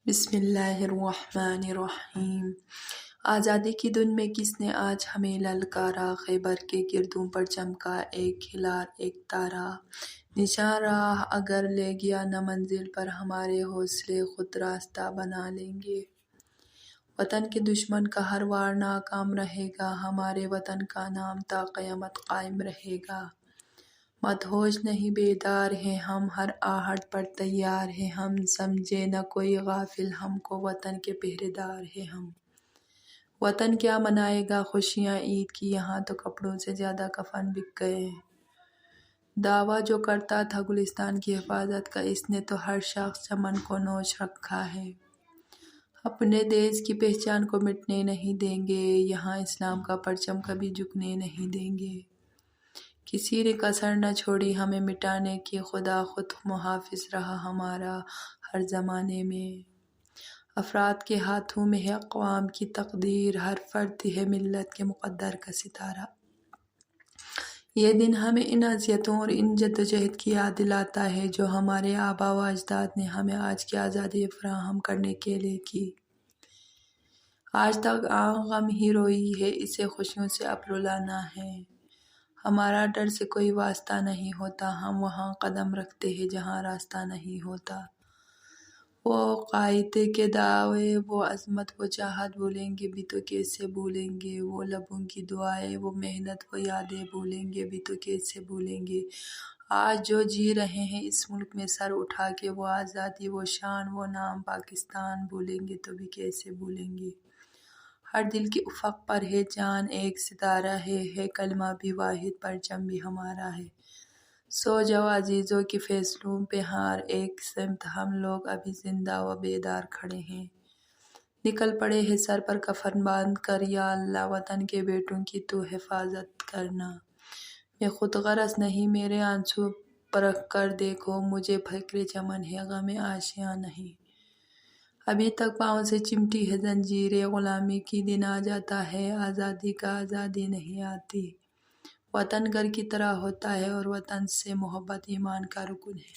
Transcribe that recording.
بسم اللہ الرحمن الرحیم۔ آزادی کی دن میں کس نے آج ہمیں للکارا، خیبر کے گردوں پر چمکا ایک ہلال ایک تارا۔ نشاں راہ اگر لے گیا نہ منزل پر، ہمارے حوصلے خود راستہ بنا لیں گے۔ وطن کے دشمن کا ہر وار ناکام رہے گا، ہمارے وطن کا نام تا قیامت قائم رہے گا۔ مدہوش نہیں بیدار ہیں ہم، ہر آہٹ پر تیار ہیں ہم، سمجھے نہ کوئی غافل ہم کو، وطن کے پہرے دار ہیں ہم۔ وطن کیا منائے گا خوشیاں عید کی، یہاں تو کپڑوں سے زیادہ کفن بک گئے ہیں۔ دعویٰ جو کرتا تھا گلستان کی حفاظت کا، اس نے تو ہر شاخ چمن کو نوچ رکھا ہے۔ اپنے دیس کی پہچان کو مٹنے نہیں دیں گے، یہاں اسلام کا پرچم کبھی جھکنے نہیں دیں گے۔ کسی نے کسر نہ چھوڑی ہمیں مٹانے کی، خدا خود محافظ رہا ہمارا ہر زمانے میں۔ افراد کے ہاتھوں میں ہے اقوام کی تقدیر، ہر فرد ہے ملت کے مقدر کا ستارہ۔ یہ دن ہمیں ان اذیتوں اور ان جدوجہد کی یاد دلاتا ہے جو ہمارے آباء و اجداد نے ہمیں آج کی آزادی فراہم کرنے کے لیے کی۔ آج تک آنکھ غم ہی روئی ہے، اسے خوشیوں سے اب رلانا ہے۔ ہمارا ڈر سے کوئی واسطہ نہیں ہوتا، ہم وہاں قدم رکھتے ہیں جہاں راستہ نہیں ہوتا۔ وہ قائد کے دعوے، وہ عظمت، وہ چاہت بھولیں گے بھی تو کیسے بھولیں گے، وہ لبوں کی دعائیں، وہ محنت، وہ یادیں بھولیں گے بھی تو کیسے بھولیں گے۔ آج جو جی رہے ہیں اس ملک میں سر اٹھا کے، وہ آزادی، وہ شان، وہ نام پاکستان بھولیں گے تو بھی کیسے بھولیں گے۔ ہر دل کے افق پر ہے چاند ایک ستارہ ہے کلمہ بھی واحد پرچم بھی ہمارا ہے۔ سو جاؤ عزیزوں کے فیصلوں پہ ہر ایک سمت، ہم لوگ ابھی زندہ و بیدار کھڑے ہیں۔ نکل پڑے ہیں سر پر کفن باندھ کر، یا اللہ وطن کے بیٹوں کی تو حفاظت کرنا۔ میں خود غرض نہیں، میرے آنسو پرکھ کر دیکھو مجھے، فکر چمن ہے غم آشیاں نہیں۔ ابھی تک پاؤں سے چمٹی ہے زنجیریں، غلامی کی دن آ جاتا ہے، آزادی کا آزادی نہیں آتی۔ وطن گھر کی طرح ہوتا ہے اور وطن سے محبت ایمان کا رکن ہے۔